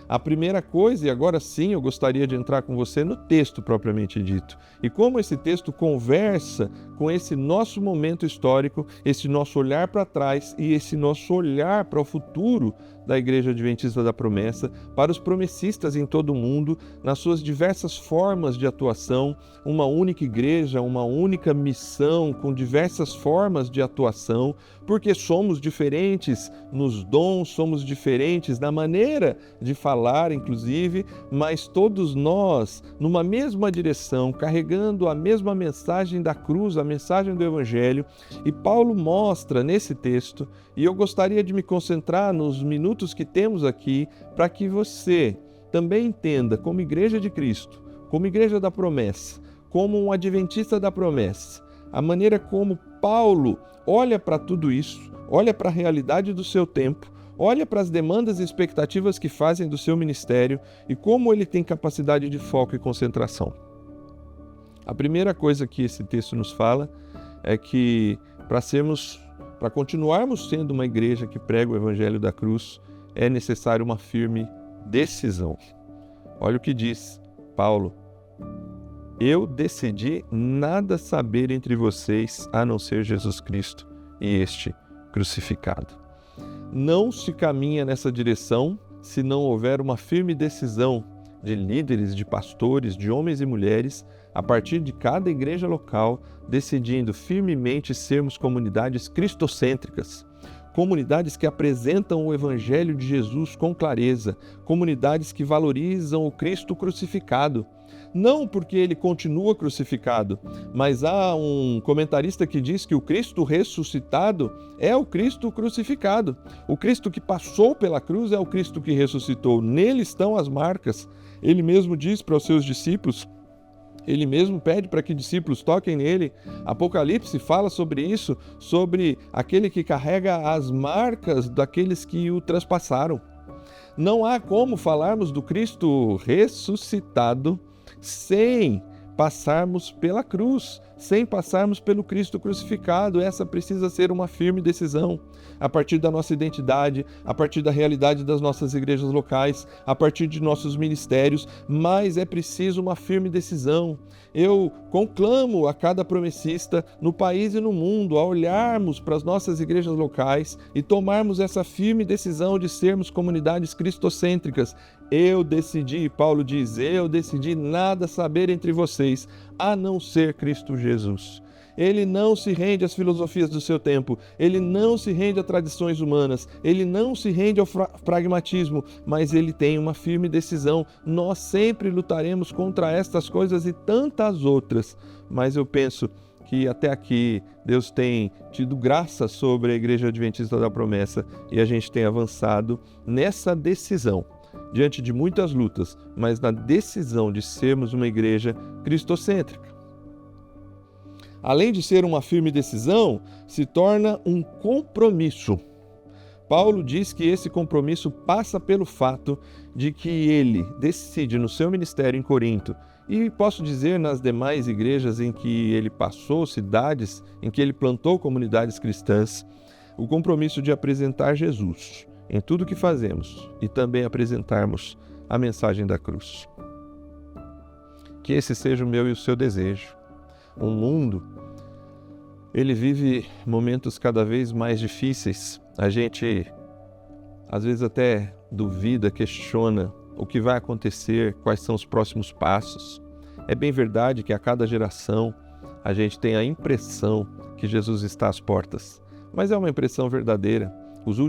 A primeira coisa, e agora sim eu gostaria de entrar com você no texto propriamente dito, e como esse texto conversa com esse nosso momento histórico, esse nosso olhar para trás e esse nosso olhar para o futuro da Igreja Adventista da Promessa, para os promessistas em todo o mundo, nas suas diversas formas de atuação, uma única igreja, uma única missão, com diversas formas de atuação, porque somos diferentes nos dons, somos diferentes na maneira de falar, inclusive, mas todos nós, numa mesma direção, carregando a mesma mensagem da cruz, a mensagem do Evangelho, e Paulo mostra nesse texto, e eu gostaria de me concentrar nos minutos que temos aqui, para que você também entenda, como Igreja de Cristo, como Igreja da Promessa, como um adventista da promessa, a maneira como Paulo olha para tudo isso, olha para a realidade do seu tempo, olha para as demandas e expectativas que fazem do seu ministério e como ele tem capacidade de foco e concentração. A primeira coisa que esse texto nos fala é que para continuarmos sendo uma igreja que prega o Evangelho da cruz, é necessário uma firme decisão. Olha o que diz Paulo: eu decidi nada saber entre vocês a não ser Jesus Cristo e este crucificado. Não se caminha nessa direção se não houver uma firme decisão de líderes, de pastores, de homens e mulheres, a partir de cada igreja local, decidindo firmemente sermos comunidades cristocêntricas, comunidades que apresentam o Evangelho de Jesus com clareza, comunidades que valorizam o Cristo crucificado. Não porque ele continua crucificado, mas há um comentarista que diz que o Cristo ressuscitado é o Cristo crucificado. O Cristo que passou pela cruz é o Cristo que ressuscitou. Nele estão as marcas. Ele mesmo diz para os seus discípulos, ele mesmo pede para que discípulos toquem nele. Apocalipse fala sobre isso, sobre aquele que carrega as marcas daqueles que o transpassaram. Não há como falarmos do Cristo ressuscitado sem passarmos pela cruz, sem passarmos pelo Cristo crucificado. Essa precisa ser uma firme decisão, a partir da nossa identidade, a partir da realidade das nossas igrejas locais, a partir de nossos ministérios, mas é preciso uma firme decisão. Eu conclamo a cada promessista no país e no mundo a olharmos para as nossas igrejas locais e tomarmos essa firme decisão de sermos comunidades cristocêntricas. Eu decidi, Paulo diz, eu decidi nada saber entre vocês, a não ser Cristo Jesus. Ele não se rende às filosofias do seu tempo, ele não se rende a tradições humanas, ele não se rende ao pragmatismo, mas ele tem uma firme decisão. Nós sempre lutaremos contra estas coisas e tantas outras, mas eu penso que até aqui Deus tem tido graça sobre a Igreja Adventista da Promessa e a gente tem avançado nessa decisão. diante de muitas lutas, mas na decisão de sermos uma igreja cristocêntrica. Além de ser uma firme decisão, se torna um compromisso. Paulo diz que esse compromisso passa pelo fato de que ele decide no seu ministério em Corinto, e posso dizer nas demais igrejas em que ele passou, cidades em que ele plantou comunidades cristãs, o compromisso de apresentar Jesus em tudo que fazemos e também apresentarmos a mensagem da cruz. Que esse seja o meu e o seu desejo. O mundo, ele vive momentos cada vez mais difíceis. A gente, às vezes, até duvida, questiona o que vai acontecer, quais são os próximos passos. É bem verdade que a cada geração a gente tem a impressão que Jesus está às portas, mas é uma impressão verdadeira.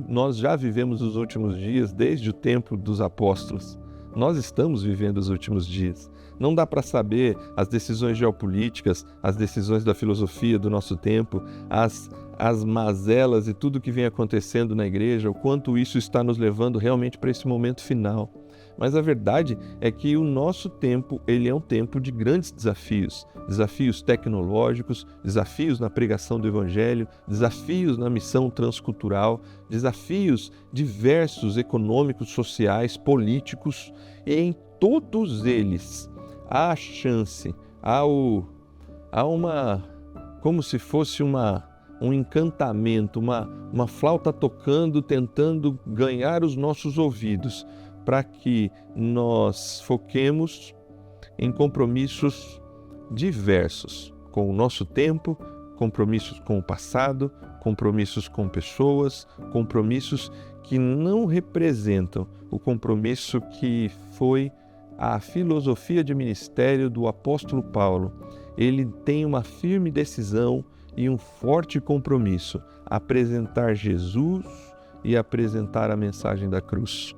Nós já vivemos os últimos dias desde o tempo dos apóstolos. Nós estamos vivendo os últimos dias. Não dá para saber as decisões geopolíticas, as decisões da filosofia do nosso tempo, as mazelas e tudo que vem acontecendo na igreja, o quanto isso está nos levando realmente para esse momento final. Mas a verdade é que o nosso tempo, ele é um tempo de grandes desafios. Desafios tecnológicos, desafios na pregação do Evangelho, desafios na missão transcultural, desafios diversos econômicos, sociais, políticos, e em todos eles há a chance, há uma, como se fosse um encantamento, uma flauta tocando, tentando ganhar os nossos ouvidos, para que nós foquemos em compromissos diversos com o nosso tempo, compromissos com o passado, compromissos com pessoas, compromissos que não representam o compromisso que foi a filosofia de ministério do apóstolo Paulo. Ele tem uma firme decisão e um forte compromisso: apresentar Jesus e apresentar a mensagem da cruz.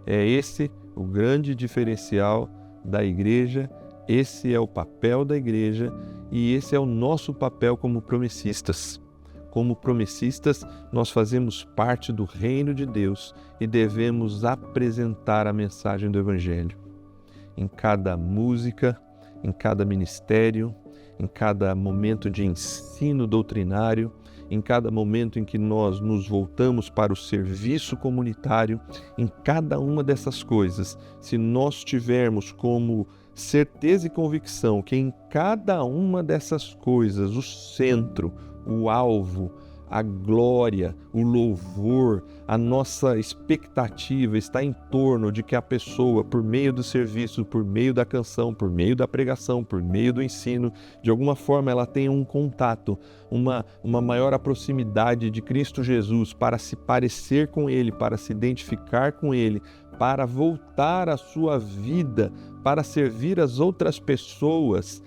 É esse o grande diferencial da igreja, esse é o papel da igreja e esse é o nosso papel como promessistas. Como promessistas, nós fazemos parte do reino de Deus e devemos apresentar a mensagem do Evangelho. Em cada música, em cada ministério, em cada momento de ensino doutrinário, em cada momento em que nós nos voltamos para o serviço comunitário, em cada uma dessas coisas, se nós tivermos como certeza e convicção que em cada uma dessas coisas o centro, o alvo, a glória, o louvor, a nossa expectativa está em torno de que a pessoa, por meio do serviço, por meio da canção, por meio da pregação, por meio do ensino, de alguma forma ela tenha um contato, uma maior proximidade de Cristo Jesus para se parecer com Ele, para se identificar com Ele, para voltar à sua vida, para servir as outras pessoas,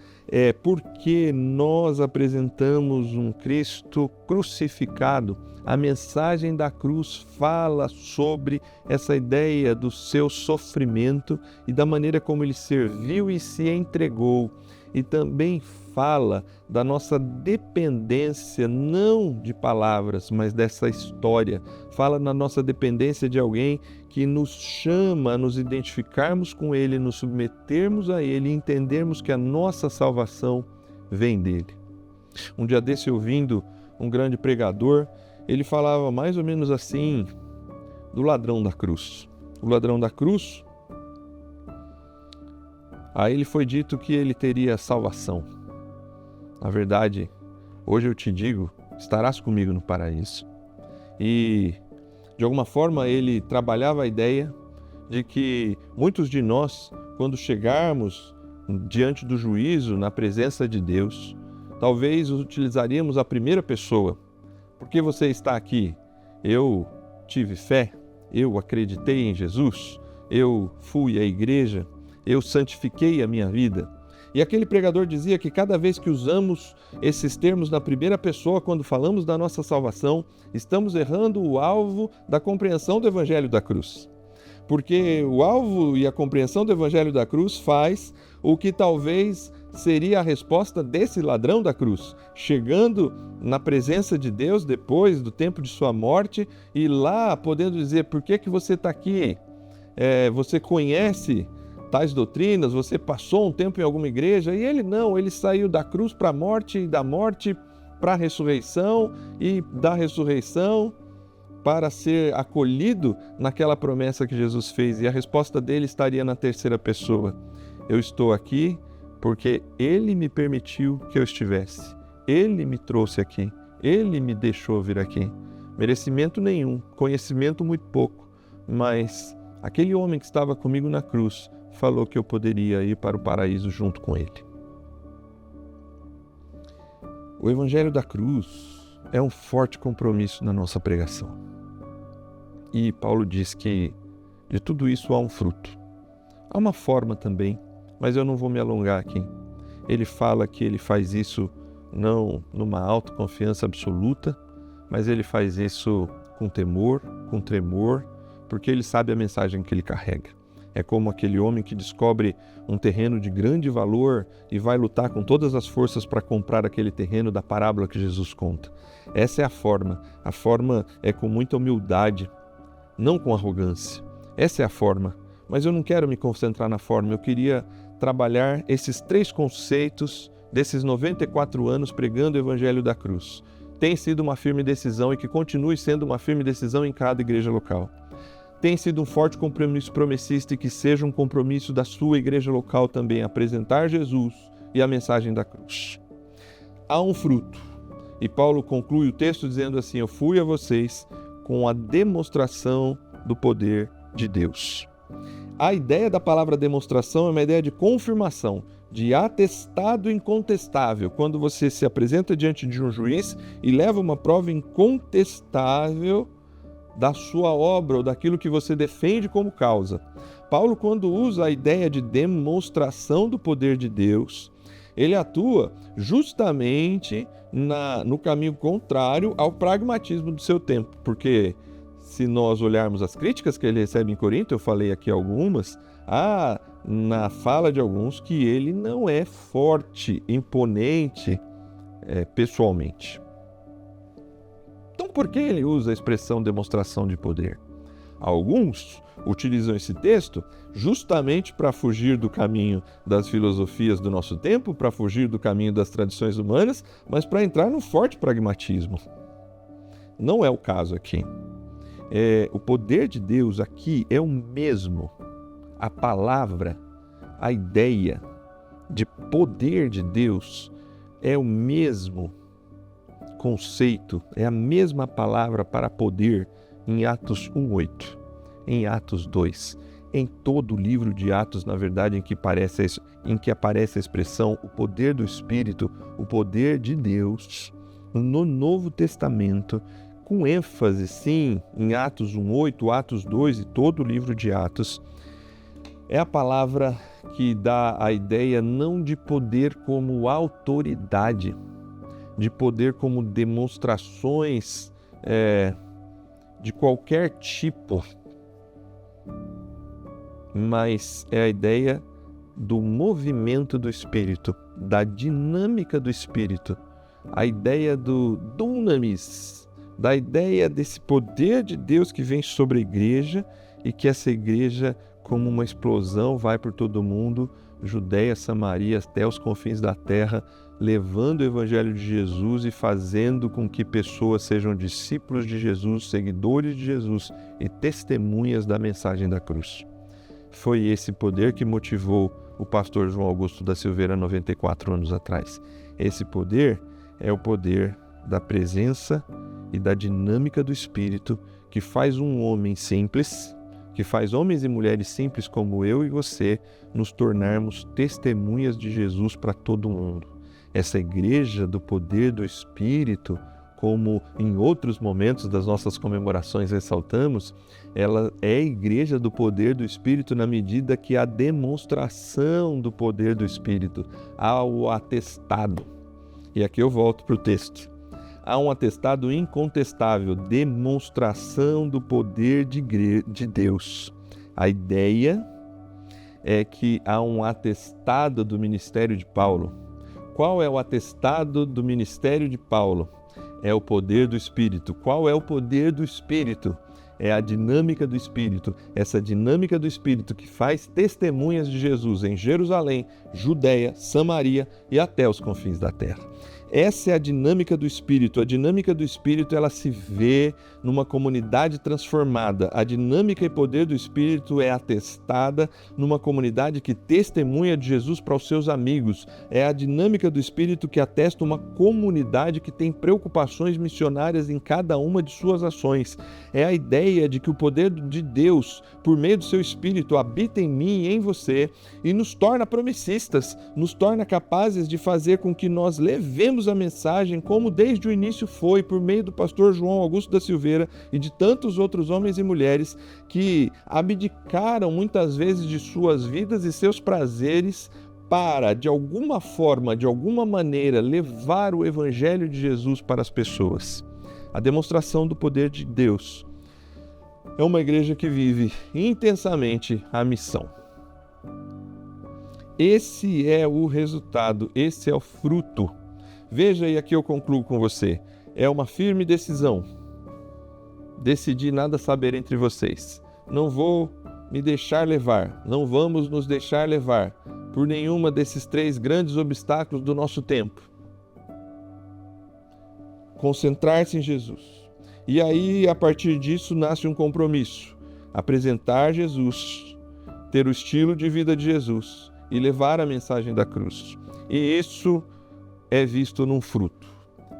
porque nós apresentamos um Cristo crucificado. A mensagem da cruz fala sobre essa ideia do seu sofrimento e da maneira como ele serviu e se entregou. E também fala da nossa dependência, não de palavras, mas dessa história. Fala na nossa dependência de alguém que nos chama a nos identificarmos com Ele, nos submetermos a Ele e entendermos que a nossa salvação vem dele. Um dia desse, ouvindo um grande pregador, ele falava mais ou menos assim do ladrão da cruz. O ladrão da cruz, a ele foi dito que ele teria salvação. Na verdade, hoje eu te digo, estarás comigo no paraíso. E, de alguma forma, ele trabalhava a ideia de que muitos de nós, quando chegarmos diante do juízo, na presença de Deus, talvez utilizaríamos a primeira pessoa. Por que você está aqui? Eu tive fé, eu acreditei em Jesus, eu fui à igreja, eu santifiquei a minha vida. E aquele pregador dizia que cada vez que usamos esses termos na primeira pessoa, quando falamos da nossa salvação, estamos errando o alvo da compreensão do Evangelho da cruz. Porque o alvo e a compreensão do Evangelho da cruz faz o que talvez seria a resposta desse ladrão da cruz, chegando na presença de Deus depois do tempo de sua morte e lá podendo dizer: por que você está aqui? você conhece tais doutrinas, você passou um tempo em alguma igreja, e ele não, ele saiu da cruz para a morte, e da morte para a ressurreição, e da ressurreição para ser acolhido naquela promessa que Jesus fez. E a resposta dele estaria na terceira pessoa: eu estou aqui porque ele me permitiu que eu estivesse, ele me trouxe aqui, ele me deixou vir aqui. Merecimento nenhum, conhecimento muito pouco, mas aquele homem que estava comigo na cruz falou que eu poderia ir para o paraíso junto com ele. O Evangelho da Cruz é um forte compromisso na nossa pregação. E Paulo diz que de tudo isso há um fruto. Há uma forma também, mas eu não vou me alongar aqui. Ele fala que ele faz isso não numa autoconfiança absoluta, mas ele faz isso com temor, com tremor, porque ele sabe a mensagem que ele carrega. É como aquele homem que descobre um terreno de grande valor e vai lutar com todas as forças para comprar aquele terreno da parábola que Jesus conta. Essa é a forma. A forma é com muita humildade, não com arrogância. Essa é a forma. Mas eu não quero me concentrar na forma, eu queria trabalhar esses 3 conceitos desses 94 anos pregando o Evangelho da Cruz. Tem sido uma firme decisão e que continue sendo uma firme decisão em cada igreja local. Tem sido um forte compromisso promessista e que seja um compromisso da sua igreja local também, apresentar Jesus e a mensagem da cruz. Há um fruto. E Paulo conclui o texto dizendo assim: eu fui a vocês com a demonstração do poder de Deus. A ideia da palavra demonstração é uma ideia de confirmação, de atestado incontestável. Quando você se apresenta diante de um juiz e leva uma prova incontestável da sua obra ou daquilo que você defende como causa. Paulo, quando usa a ideia de demonstração do poder de Deus, ele atua justamente no caminho contrário ao pragmatismo do seu tempo, porque se nós olharmos as críticas que ele recebe em Corinto, eu falei aqui algumas, há na fala de alguns que ele não é forte, imponente pessoalmente. Então, por que ele usa a expressão demonstração de poder? Alguns utilizam esse texto justamente para fugir do caminho das filosofias do nosso tempo, para fugir do caminho das tradições humanas, mas para entrar no forte pragmatismo. Não é o caso aqui. O poder de Deus aqui é o mesmo. A palavra, a ideia de poder de Deus é o mesmo conceito, é a mesma palavra para poder em Atos 1:8, em Atos 2, em todo o livro de Atos, na verdade, em que aparece a expressão o poder do Espírito, o poder de Deus, no Novo Testamento, com ênfase, sim, em Atos 1:8, Atos 2 e todo o livro de Atos, é a palavra que dá a ideia não de poder como autoridade, de poder como demonstrações de qualquer tipo, mas é a ideia do movimento do Espírito, da dinâmica do Espírito, a ideia do dunamis, da ideia desse poder de Deus que vem sobre a igreja e que essa igreja, como uma explosão, vai por todo mundo, Judeia, Samaria, até os confins da terra, levando o Evangelho de Jesus e fazendo com que pessoas sejam discípulos de Jesus, seguidores de Jesus e testemunhas da mensagem da cruz. Foi esse poder que motivou o pastor João Augusto da Silveira 94 anos atrás. Esse poder é o poder da presença e da dinâmica do Espírito que faz um homem simples, que faz homens e mulheres simples como eu e você, nos tornarmos testemunhas de Jesus para todo mundo. Essa igreja do poder do Espírito, como em outros momentos das nossas comemorações ressaltamos, ela é a igreja do poder do Espírito na medida que há demonstração do poder do Espírito, há o atestado. E aqui eu volto para o texto. Há um atestado incontestável, demonstração do poder de Deus. A ideia é que há um atestado do ministério de Paulo. Qual é o atestado do ministério de Paulo? É o poder do Espírito. Qual é o poder do Espírito? é a dinâmica do Espírito, essa dinâmica do Espírito que faz testemunhas de Jesus em Jerusalém, Judeia, Samaria e até os confins da terra. Essa é a dinâmica do Espírito. A dinâmica do Espírito, ela se vê numa comunidade transformada. A dinâmica e poder do Espírito é atestada numa comunidade que testemunha de Jesus para os seus amigos. É a dinâmica do Espírito que atesta uma comunidade que tem preocupações missionárias em cada uma de suas ações. É a ideia de que o poder de Deus, por meio do seu Espírito, habita em mim e em você e nos torna promessistas, nos torna capazes de fazer com que nós levemos a mensagem como desde o início foi, por meio do pastor João Augusto da Silveira e de tantos outros homens e mulheres que abdicaram muitas vezes de suas vidas e seus prazeres para, de alguma forma, de alguma maneira, levar o Evangelho de Jesus para as pessoas. A demonstração do poder de Deus é uma igreja que vive intensamente a missão. Esse é o resultado, esse é o fruto. Veja, e aqui eu concluo com você, é uma firme decisão. Decidi nada saber entre vocês. Não vou me deixar levar, não vamos nos deixar levar por nenhuma desses 3 grandes obstáculos do nosso tempo. Concentrar-se em Jesus. E aí, a partir disso, nasce um compromisso. Apresentar Jesus, ter o estilo de vida de Jesus e levar a mensagem da cruz. E isso é visto num fruto.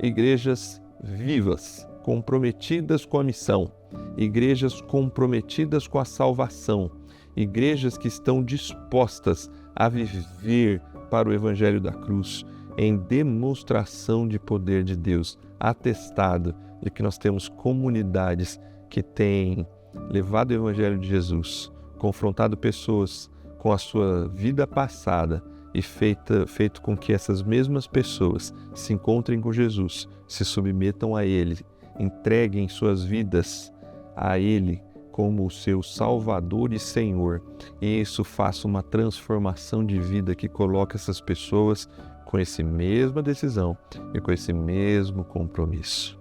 Igrejas vivas, comprometidas com a missão. Igrejas comprometidas com a salvação. Igrejas que estão dispostas a viver para o Evangelho da cruz em demonstração de poder de Deus, atestado de que nós temos comunidades que têm levado o Evangelho de Jesus, confrontado pessoas com a sua vida passada e feito com que essas mesmas pessoas se encontrem com Jesus, se submetam a Ele, entreguem suas vidas a Ele como o seu Salvador e Senhor. E isso faça uma transformação de vida que coloca essas pessoas com essa mesma decisão e com esse mesmo compromisso.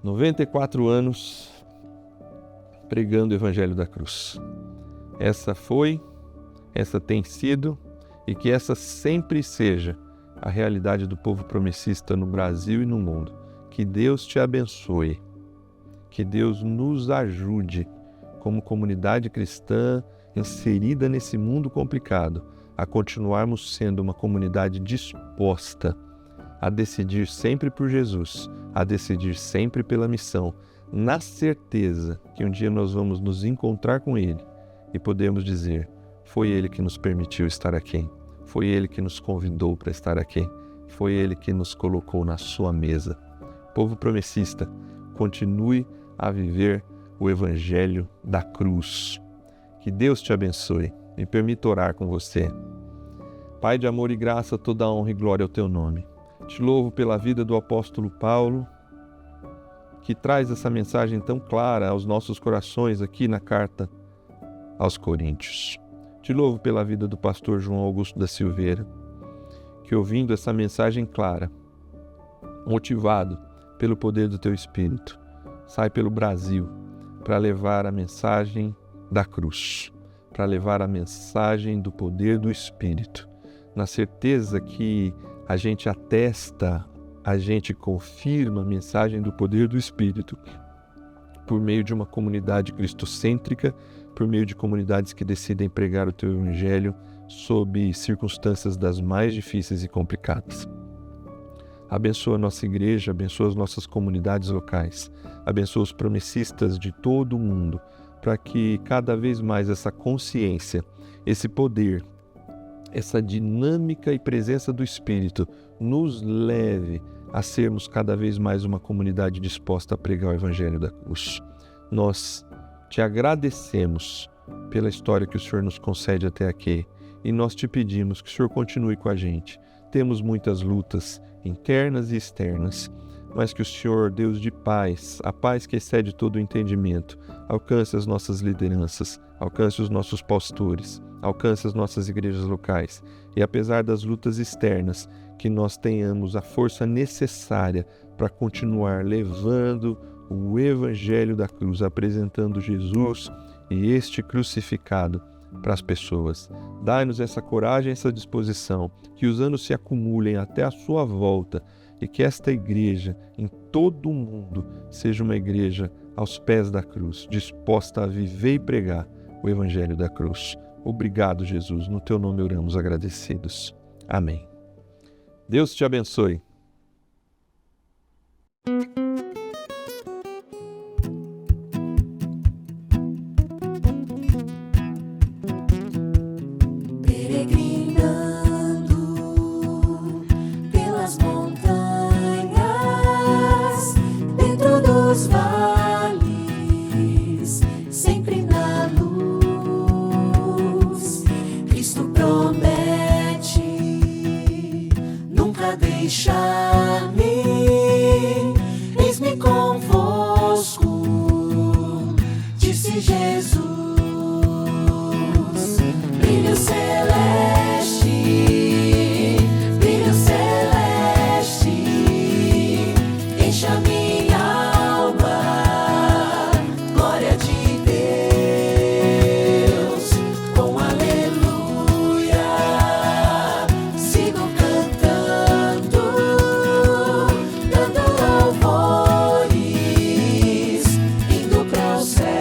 94 anos pregando o Evangelho da Cruz. Essa foi, essa tem sido, e que essa sempre seja a realidade do povo promessista no Brasil e no mundo. Que Deus te abençoe, que Deus nos ajude como comunidade cristã inserida nesse mundo complicado, a continuarmos sendo uma comunidade disposta a decidir sempre por Jesus, a decidir sempre pela missão, na certeza que um dia nós vamos nos encontrar com Ele e podemos dizer: foi Ele que nos permitiu estar aqui, foi Ele que nos convidou para estar aqui, foi Ele que nos colocou na sua mesa. Povo promessista, continue a viver o Evangelho da cruz. Que Deus te abençoe. Me permita orar com você. Pai de amor e graça, toda honra e glória ao teu nome. Te louvo pela vida do apóstolo Paulo, que traz essa mensagem tão clara aos nossos corações aqui na carta aos Coríntios. Te louvo pela vida do pastor João Augusto da Silveira, que ouvindo essa mensagem clara, motivado pelo poder do teu Espírito, sai pelo Brasil para levar a mensagem da cruz, para levar a mensagem do poder do Espírito, na certeza que a gente atesta, a gente confirma a mensagem do poder do Espírito por meio de uma comunidade cristocêntrica, por meio de comunidades que decidem pregar o teu Evangelho sob circunstâncias das mais difíceis e complicadas. Abençoa a nossa igreja, abençoa as nossas comunidades locais, abençoa os promessistas de todo o mundo, para que cada vez mais essa consciência, esse poder, essa dinâmica e presença do Espírito nos leve a sermos cada vez mais uma comunidade disposta a pregar o Evangelho da cruz. Nós te agradecemos pela história que o Senhor nos concede até aqui e nós te pedimos que o Senhor continue com a gente. Temos muitas lutas internas e externas, mas que o Senhor, Deus de paz, a paz que excede todo o entendimento, alcance as nossas lideranças, alcance os nossos pastores, alcance as nossas igrejas locais e, apesar das lutas externas, que nós tenhamos a força necessária para continuar levando o Evangelho da cruz, apresentando Jesus e este crucificado para as pessoas. Dai-nos essa coragem, essa disposição, que os anos se acumulem até a sua volta e que esta igreja em todo o mundo seja uma igreja aos pés da cruz, disposta a viver e pregar o Evangelho da cruz. Obrigado, Jesus. No teu nome oramos agradecidos. Amém. Deus te abençoe. Peregrinando pelas montanhas, dentro dos vales, sempre na luz. Cristo promete nunca deixar-me. Eis-me convosco, disse Jesus. Brilho celeste, enche a minha alma, glória de Deus, com aleluia, sigo cantando, dando louvores, indo para os céus,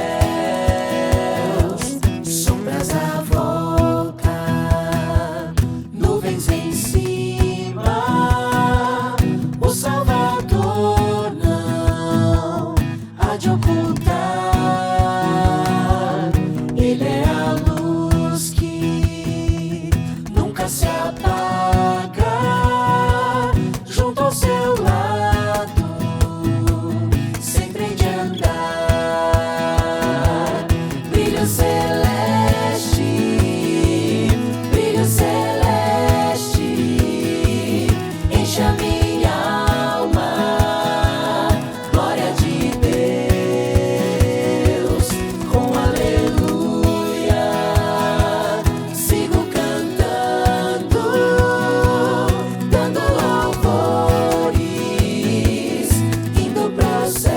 sombras à volta, nuvens em cima, o Salvador não há de ocultar. Ele é a luz que nunca se apaga, junto ao seu lado sempre hei de andar. Brilho celeste, enche a minha alma, glória de Deus, com aleluia, sigo cantando, dando louvores, indo para os céus.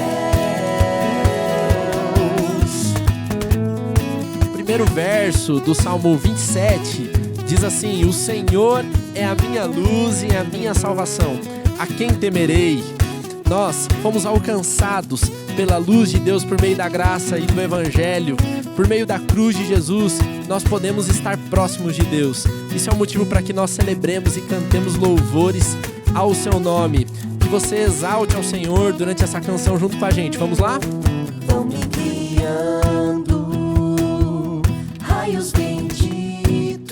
Primeiro verso do Salmo 27 diz assim: o Senhor é a minha luz e a minha salvação, a quem temerei? Nós fomos alcançados pela luz de Deus por meio da graça e do Evangelho. Por meio da cruz de Jesus, nós podemos estar próximos de Deus. Isso é um motivo para que nós celebremos e cantemos louvores ao seu nome. Que você exalte ao Senhor durante essa canção junto com a gente. Vamos lá? Vão me guiando, raios benditos,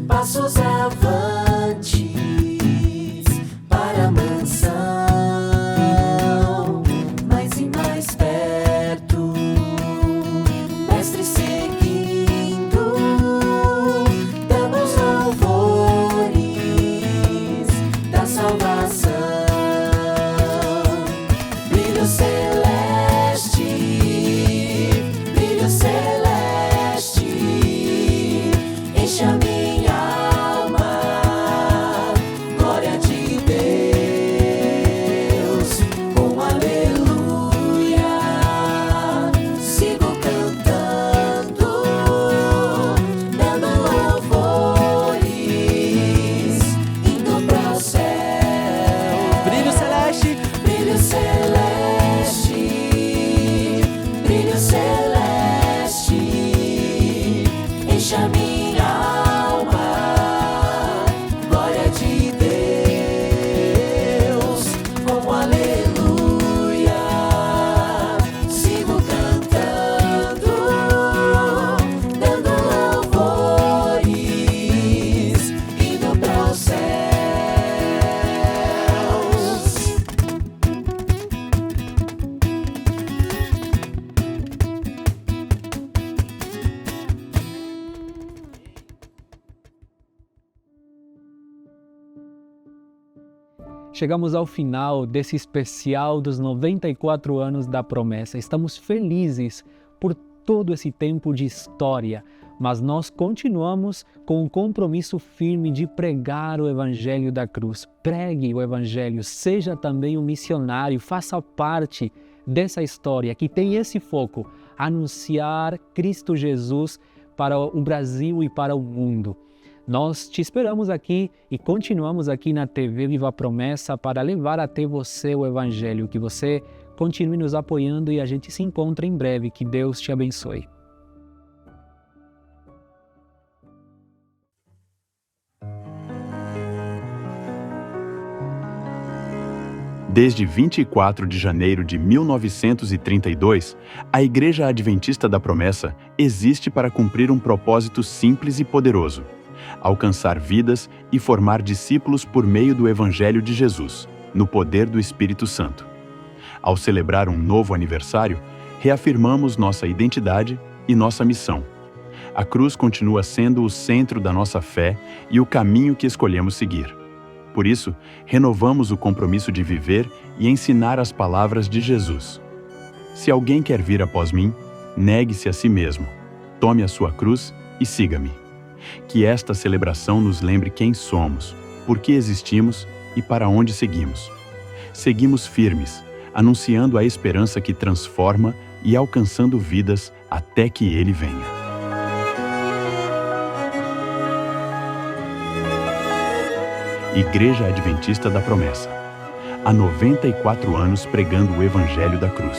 passos avantes para a mansão, mais e mais perto, mestre seguindo, damos louvores da salvação. Brilho celeste, enche a minha alma, glória de Deus, com aleluia, sigo cantando, dando louvores, indo para os céus. Brilho celeste, Brilho celeste, enche a minha alma, glória de Deus, com aleluia, sigo cantando, dando louvores, indo para os céus. Chegamos ao final desse especial dos 94 anos da promessa. Estamos felizes por todo esse tempo de história, mas nós continuamos com um compromisso firme de pregar o Evangelho da cruz. Pregue o Evangelho, seja também um missionário, faça parte dessa história que tem esse foco, anunciar Cristo Jesus para o Brasil e para o mundo. Nós te esperamos aqui e continuamos aqui na TV Viva a Promessa para levar até você o Evangelho, que você continue nos apoiando e a gente se encontra em breve. Que Deus te abençoe. Desde 24 de janeiro de 1932, a Igreja Adventista da Promessa existe para cumprir um propósito simples e poderoso: alcançar vidas e formar discípulos por meio do Evangelho de Jesus, no poder do Espírito Santo. Ao celebrar um novo aniversário, reafirmamos nossa identidade e nossa missão. A cruz continua sendo o centro da nossa fé e o caminho que escolhemos seguir. Por isso, renovamos o compromisso de viver e ensinar as palavras de Jesus. Se alguém quer vir após mim, negue-se a si mesmo, tome a sua cruz e siga-me. Que esta celebração nos lembre quem somos, por que existimos e para onde seguimos. Seguimos firmes, anunciando a esperança que transforma e alcançando vidas até que Ele venha. Igreja Adventista da Promessa. Há 94 anos pregando o Evangelho da Cruz.